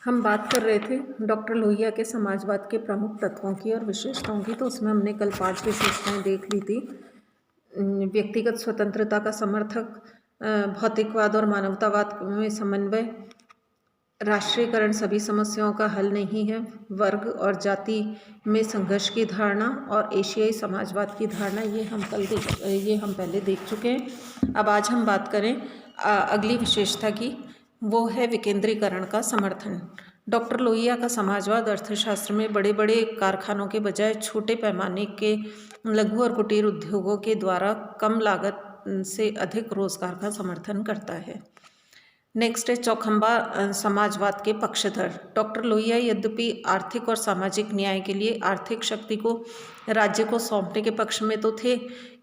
हम बात कर रहे थे डॉक्टर लोहिया के समाजवाद के प्रमुख तत्वों की और विशेषताओं की। तो उसमें हमने कल 5 विशेषताएं देख ली थी। व्यक्तिगत स्वतंत्रता का समर्थक, भौतिकवाद और मानवतावाद में समन्वय, राष्ट्रीयकरण सभी समस्याओं का हल नहीं है, वर्ग और जाति में संघर्ष की धारणा और एशियाई समाजवाद की धारणा। ये हम पहले देख चुके हैं। अब आज हम बात करें अगली विशेषता की, वो है विकेंद्रीकरण का समर्थन। डॉक्टर लोहिया का समाजवाद अर्थशास्त्र में बड़े बड़े कारखानों के बजाय छोटे पैमाने के लघु और कुटीर उद्योगों के द्वारा कम लागत से अधिक रोजगार का समर्थन करता है। नेक्स्ट है चौखंबा समाजवाद के पक्षधर। डॉक्टर लोहिया यद्यपि आर्थिक और सामाजिक न्याय के लिए आर्थिक शक्ति को राज्य को सौंपने के पक्ष में तो थे,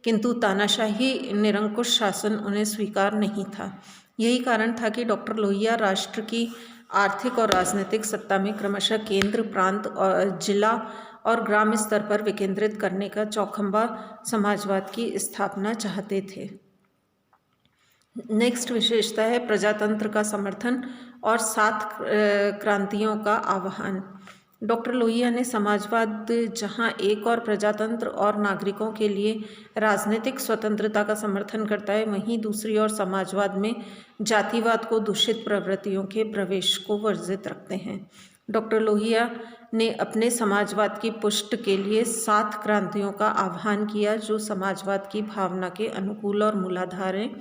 किंतु तानाशाही निरंकुश शासन उन्हें स्वीकार नहीं था। यही कारण था कि डॉक्टर लोहिया राष्ट्र की आर्थिक और राजनीतिक सत्ता में क्रमशः केंद्र, प्रांत और जिला और ग्राम स्तर पर विकेंद्रित करने का चौखंबा समाजवाद की स्थापना चाहते थे। नेक्स्ट विशेषता है प्रजातंत्र का समर्थन और 7 क्रांतियों का आह्वान। डॉक्टर लोहिया ने समाजवाद जहां एक और प्रजातंत्र और नागरिकों के लिए राजनीतिक स्वतंत्रता का समर्थन करता है, वहीं दूसरी ओर समाजवाद में जातिवाद को दूषित प्रवृत्तियों के प्रवेश को वर्जित रखते हैं। डॉक्टर लोहिया ने अपने समाजवाद की पुष्टि के लिए 7 क्रांतियों का आह्वान किया, जो समाजवाद की भावना के अनुकूल और मूलाधार हैं।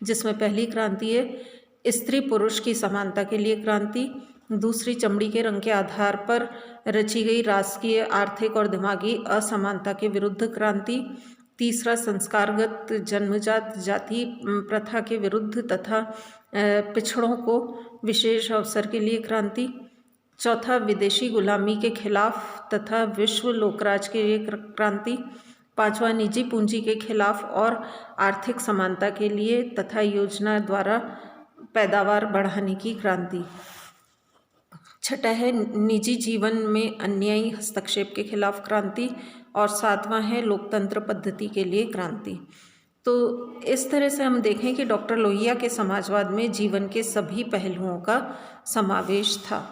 जिसमें पहली क्रांति है स्त्री पुरुष की समानता के लिए क्रांति, दूसरी चमड़ी के रंग के आधार पर रची गई राजकीय, आर्थिक और दिमागी असमानता के विरुद्ध क्रांति, तीसरा संस्कारगत जन्मजात जाति प्रथा के विरुद्ध तथा पिछड़ों को विशेष अवसर के लिए क्रांति, चौथा विदेशी गुलामी के खिलाफ तथा विश्व लोकराज के लिए क्रांति, पांचवा निजी पूंजी के खिलाफ और आर्थिक समानता के लिए तथा योजना द्वारा पैदावार बढ़ाने की क्रांति, छठा है निजी जीवन में अन्यायी हस्तक्षेप के खिलाफ क्रांति और सातवां है लोकतंत्र पद्धति के लिए क्रांति। तो इस तरह से हम देखें कि डॉक्टर लोहिया के समाजवाद में जीवन के सभी पहलुओं का समावेश था।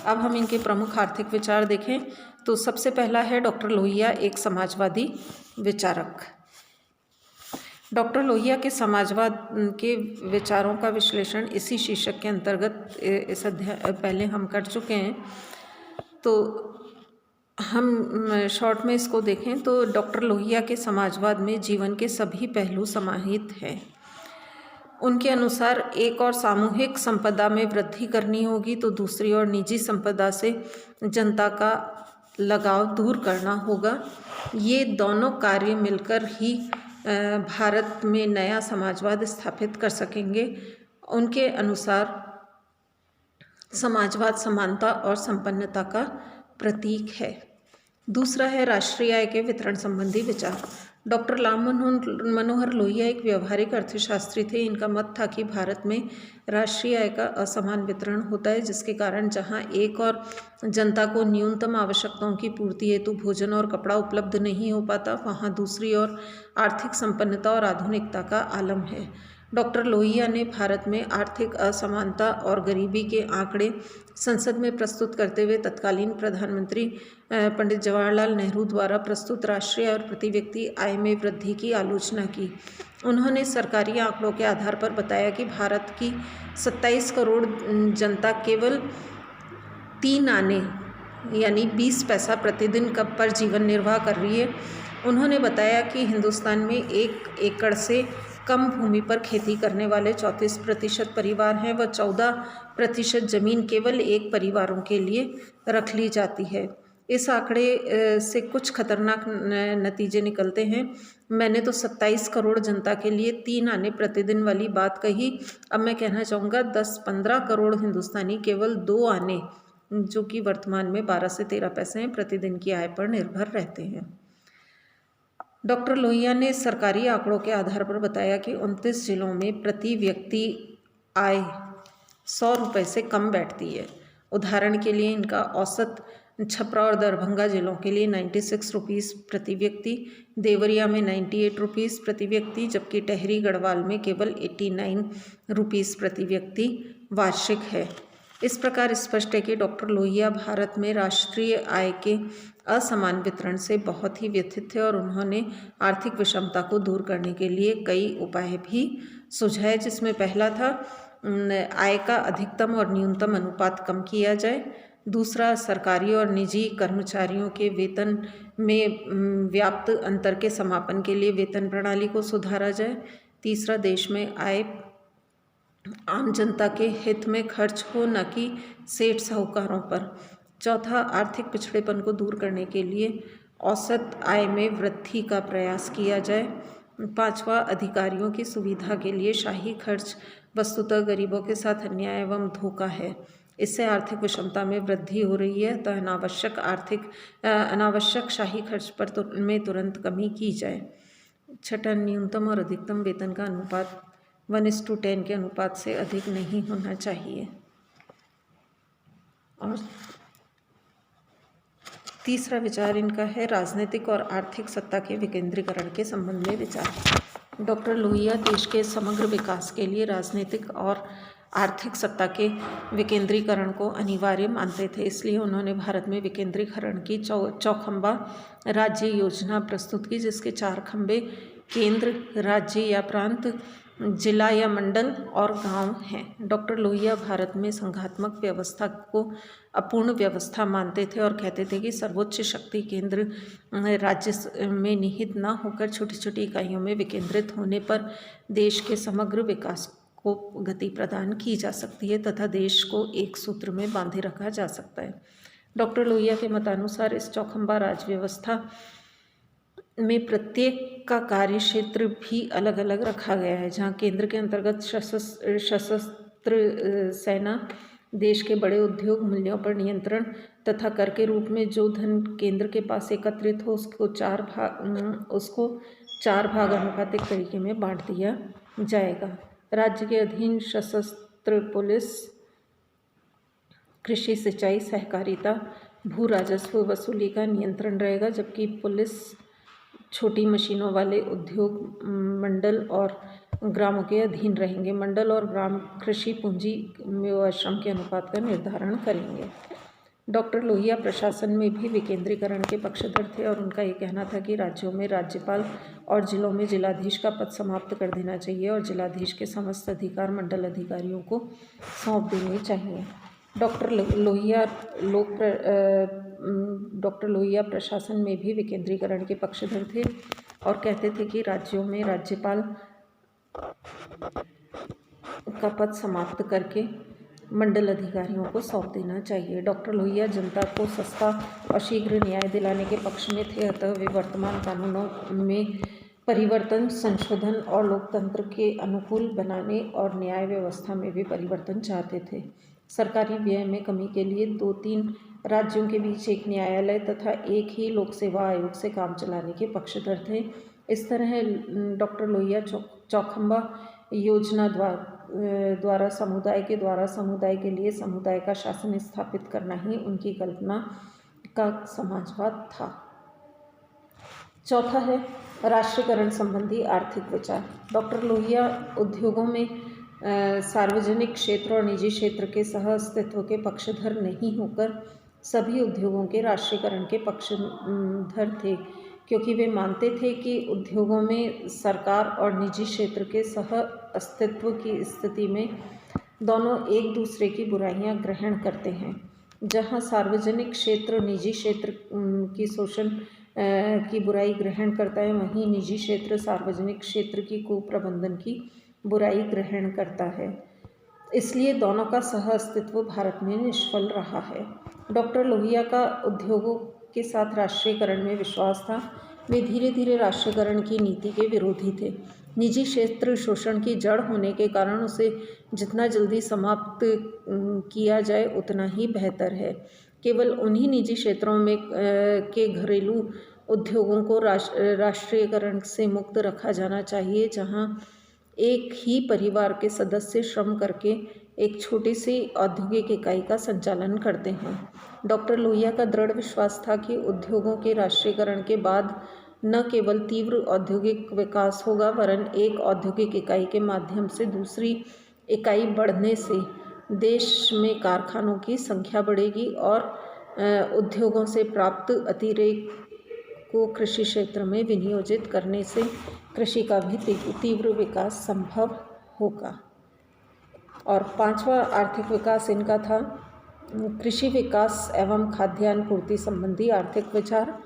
अब हम इनके प्रमुख आर्थिक विचार देखें तो सबसे पहला है डॉक्टर लोहिया एक समाजवादी विचारक। डॉक्टर लोहिया के समाजवाद के विचारों का विश्लेषण इसी शीर्षक के अंतर्गत इस अध्याय पहले हम कर चुके हैं। तो हम शॉर्ट में इसको देखें तो डॉक्टर लोहिया के समाजवाद में जीवन के सभी पहलू समाहित हैं। उनके अनुसार एक और सामूहिक संपदा में वृद्धि करनी होगी तो दूसरी ओर निजी संपदा से जनता का लगाव दूर करना होगा। ये दोनों कार्य मिलकर ही भारत में नया समाजवाद स्थापित कर सकेंगे। उनके अनुसार समाजवाद समानता और संपन्नता का प्रतीक है। दूसरा है राष्ट्रीय आय के वितरण संबंधी विचार। डॉक्टर राम मनोहर लोहिया एक व्यवहारिक अर्थशास्त्री थे। इनका मत था कि भारत में राष्ट्रीय आय का असमान वितरण होता है, जिसके कारण जहां एक और जनता को न्यूनतम आवश्यकताओं की पूर्ति हेतु भोजन और कपड़ा उपलब्ध नहीं हो पाता, वहां दूसरी ओर आर्थिक संपन्नता और आधुनिकता का आलम है। डॉक्टर लोहिया ने भारत में आर्थिक असमानता और गरीबी के आंकड़े संसद में प्रस्तुत करते हुए तत्कालीन प्रधानमंत्री पंडित जवाहरलाल नेहरू द्वारा प्रस्तुत राष्ट्रीय और प्रति व्यक्ति आय में वृद्धि की आलोचना की। उन्होंने सरकारी आंकड़ों के आधार पर बताया कि भारत की 27 करोड़ जनता केवल 3 आने यानी 20 पैसा प्रतिदिन पर जीवन निर्वाह कर रही है। उन्होंने बताया कि हिंदुस्तान में 1 एकड़ से कम भूमि पर खेती करने वाले 34% परिवार हैं व 14% जमीन केवल एक परिवारों के लिए रख ली जाती है। इस आंकड़े से कुछ खतरनाक नतीजे निकलते हैं। मैंने तो 27 करोड़ जनता के लिए 3 आने प्रतिदिन वाली बात कही। अब मैं कहना चाहूँगा 10-15 करोड़ हिंदुस्तानी केवल 2 आने, जो कि वर्तमान में 12 से 13 पैसे हैं, प्रतिदिन की आय पर निर्भर रहते हैं। डॉक्टर लोहिया ने सरकारी आंकड़ों के आधार पर बताया कि 29 जिलों में प्रति व्यक्ति आय 100 रुपये से कम बैठती है। उदाहरण के लिए इनका औसत छपरा और दरभंगा जिलों के लिए 96 रुपीज़ प्रति व्यक्ति, देवरिया में 98 रुपीज़ प्रति व्यक्ति, जबकि टेहरी गढ़वाल में केवल 89 रुपीज़ प्रति व्यक्ति वार्षिक है। इस प्रकार स्पष्ट है कि डॉक्टर लोहिया भारत में राष्ट्रीय आय के असमान वितरण से बहुत ही व्यथित थे और उन्होंने आर्थिक विषमता को दूर करने के लिए कई उपाय भी सुझाए, जिसमें पहला था आय का अधिकतम और न्यूनतम अनुपात कम किया जाए। दूसरा, सरकारी और निजी कर्मचारियों के वेतन में व्याप्त अंतर के समापन के लिए वेतन प्रणाली को सुधारा जाए। तीसरा, देश में आय आम जनता के हित में खर्च हो, न कि सेठ साहूकारों पर। चौथा, आर्थिक पिछड़ेपन को दूर करने के लिए औसत आय में वृद्धि का प्रयास किया जाए। पांचवा, अधिकारियों की सुविधा के लिए शाही खर्च वस्तुतः गरीबों के साथ अन्याय एवं धोखा है। इससे आर्थिक विषमता में वृद्धि हो रही है, अतः अनावश्यक शाही खर्च पर में तुरंत कमी की जाए। छठा, न्यूनतम और अधिकतम वेतन का अनुपात 1:10 के अनुपात से अधिक नहीं होना चाहिए। और तीसरा विचार इनका है राजनीतिक और आर्थिक सत्ता के विकेंद्रीकरण के संबंध में विचार। डॉक्टर लोहिया देश के समग्र विकास के लिए राजनीतिक और आर्थिक सत्ता के विकेंद्रीकरण को अनिवार्य मानते थे, इसलिए उन्होंने भारत में विकेंद्रीकरण की चौखंबा राज्य योजना प्रस्तुत की, जिसके 4 खंबे केंद्र, राज्य या प्रांत, जिला या मंडल और गांव हैं। डॉक्टर लोहिया भारत में संघात्मक व्यवस्था को अपूर्ण व्यवस्था मानते थे और कहते थे कि सर्वोच्च शक्ति केंद्र राज्य में निहित न होकर छोटी छोटी इकाइयों में विकेंद्रित होने पर देश के समग्र विकास को गति प्रदान की जा सकती है तथा देश को एक सूत्र में बांधे रखा जा सकता है। डॉक्टर लोहिया के मतानुसार इस चौखंबा राज व्यवस्था में प्रत्येक का कार्य क्षेत्र भी अलग अलग रखा गया है, जहाँ केंद्र के अंतर्गत सशस्त्र सेना, देश के बड़े उद्योग, मूल्यों पर नियंत्रण तथा कर के रूप में जो धन केंद्र के पास एकत्रित हो उसको 4 भाग अनुपातिक तरीके में बांट दिया जाएगा। राज्य के अधीन सशस्त्र पुलिस, कृषि, सिंचाई, सहकारिता, भू राजस्व वसूली का नियंत्रण रहेगा, जबकि पुलिस छोटी मशीनों वाले उद्योग मंडल और ग्रामों के अधीन रहेंगे। मंडल और ग्राम कृषि पूंजी व श्रम के अनुपात का निर्धारण करेंगे। डॉक्टर लोहिया प्रशासन में भी विकेंद्रीकरण के पक्षधर थे और उनका ये कहना था कि राज्यों में राज्यपाल और जिलों में जिलाधीश का पद समाप्त कर देना चाहिए और जिलाधीश के समस्त अधिकार मंडल अधिकारियों को सौंप देने चाहिए। डॉक्टर लोहिया प्रशासन में भी विकेंद्रीकरण के पक्षधर थे और कहते थे कि राज्यों में राज्यपाल का पद समाप्त करके मंडल अधिकारियों को सौंप देना चाहिए। डॉक्टर लोहिया जनता को सस्ता और शीघ्र न्याय दिलाने के पक्ष में थे, अतः वे वर्तमान कानूनों में परिवर्तन, संशोधन और लोकतंत्र के अनुकूल बनाने और न्याय व्यवस्था में भी परिवर्तन चाहते थे। सरकारी व्यय में कमी के लिए 2-3 राज्यों के बीच एक न्यायालय तथा एक ही लोक सेवा आयोग से काम चलाने के पक्षधर थे। इस तरह डॉक्टर लोहिया चौखंबा योजना द्वारा समुदाय के लिए समुदाय का शासन स्थापित करना ही उनकी कल्पना का समाजवाद था। चौथा है राष्ट्रीयकरण संबंधी आर्थिक विचार। डॉक्टर लोहिया उद्योगों में सार्वजनिक क्षेत्र और निजी क्षेत्र के सह अस्तित्व के पक्षधर नहीं होकर सभी उद्योगों के राष्ट्रीयकरण के पक्षधर थे, क्योंकि वे मानते थे कि उद्योगों में सरकार और निजी क्षेत्र के सह अस्तित्व की स्थिति में दोनों एक दूसरे की बुराइयां ग्रहण करते हैं। जहां सार्वजनिक क्षेत्र निजी क्षेत्र की शोषण की बुराई ग्रहण करता है, वहीं निजी क्षेत्र सार्वजनिक क्षेत्र की कुप्रबंधन की बुराई ग्रहण करता है। इसलिए दोनों का सह अस्तित्व भारत में निष्फल रहा है। डॉक्टर लोहिया का उद्योगों के साथ राष्ट्रीयकरण में विश्वास था। वे धीरे धीरे राष्ट्रीयकरण की नीति के विरोधी थे। निजी क्षेत्र शोषण की जड़ होने के कारण उसे जितना जल्दी समाप्त किया जाए उतना ही बेहतर है। केवल उन्हीं निजी क्षेत्रों में के घरेलू उद्योगों को राष्ट्रीयकरण से मुक्त रखा जाना चाहिए, जहां एक ही परिवार के सदस्य श्रम करके एक छोटी सी औद्योगिक इकाई का संचालन करते हैं। डॉक्टर लोहिया का दृढ़ विश्वास था कि उद्योगों के राष्ट्रीयकरण के बाद न केवल तीव्र औद्योगिक विकास होगा, वरन एक औद्योगिक इकाई के माध्यम से दूसरी इकाई बढ़ने से देश में कारखानों की संख्या बढ़ेगी और उद्योगों से प्राप्त अतिरेक को कृषि क्षेत्र में विनियोजित करने से कृषि का भी तीव्र विकास संभव होगा। और पांचवा आर्थिक विकास इनका था कृषि विकास एवं खाद्यान्न पूर्ति संबंधी आर्थिक विचार।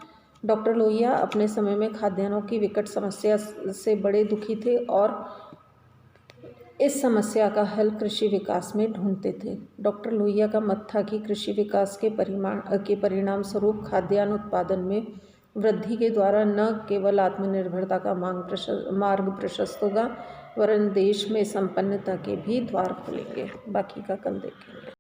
डॉक्टर लोहिया अपने समय में खाद्यान्नों की विकट समस्या से बड़े दुखी थे और इस समस्या का हल कृषि विकास में ढूंढते थे। डॉक्टर लोहिया का मत था कि कृषि विकास के परिणाम स्वरूप खाद्यान्न उत्पादन में वृद्धि के द्वारा न केवल आत्मनिर्भरता का मार्ग प्रशस्त होगा वरन देश में संपन्नता के भी द्वार खुलेंगे। बाकी का कल देखेंगे।